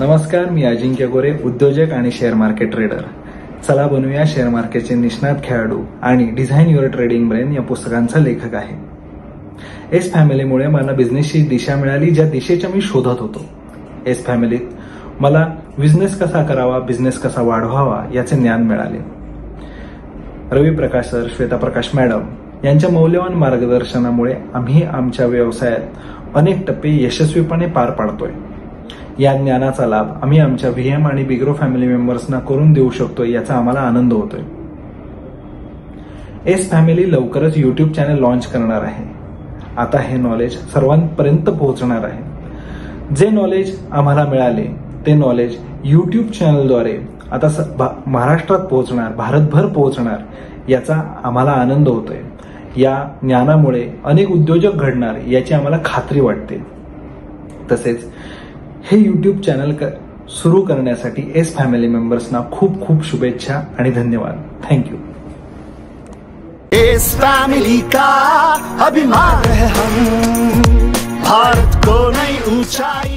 नमस्कार, मी अजिंक्य गोरे, उद्योजक आणि शेअर मार्केट ट्रेडर. चला बनूया शेअर मार्केटचे निष्णात खेळाडू आणि डिझाइन युअर ट्रेडिंग ब्रेन या पुस्तकांचा लेखक आहे. एस फॅमिलीमुळे मला बिझनेसची दिशा मिळाली, ज्या दिशेच्या मी शोधत होतो. एस फॅमिलीत मला बिझनेस कसा करावा, बिझनेस कसा वाढवावा याचे ज्ञान मिळाले. रवी प्रकाश सर, श्वेता प्रकाश मॅडम यांच्या मौल्यवान मार्गदर्शनामुळे आम्ही आमच्या व्यवसायात अनेक टप्पे यशस्वीपणे पार पाडतोय. या ज्ञानाचा लाभ आम्ही आमच्या व्हीएम आणि बिग्रो फॅमिली मेंबर्सना करून देऊ शकतोय याचा आम्हाला आनंद होतोय. एस फॅमिली लवकरच युट्यूब चॅनल लॉन्च करणार आहे. आता हे नॉलेज सर्वांपर्यंत पोहोचणार आहे. जे नॉलेज आम्हाला मिळाले ते नॉलेज युट्यूब चॅनलद्वारे आता महाराष्ट्रात पोहोचणार, भारतभर पोहोचणार याचा आम्हाला आनंद होतोय. या ज्ञानामुळे अनेक उद्योजक घडणार याची आम्हाला खात्री वाटते. तसेच हे युट्यूब चॅनल सुरू करण्यासाठी एस फॅमिली मेंबर्सना खूप खूप शुभेच्छा आणि धन्यवाद. थँक्यू. एस फैमिली का अभिमान है हम, भारत को नई ऊंचाई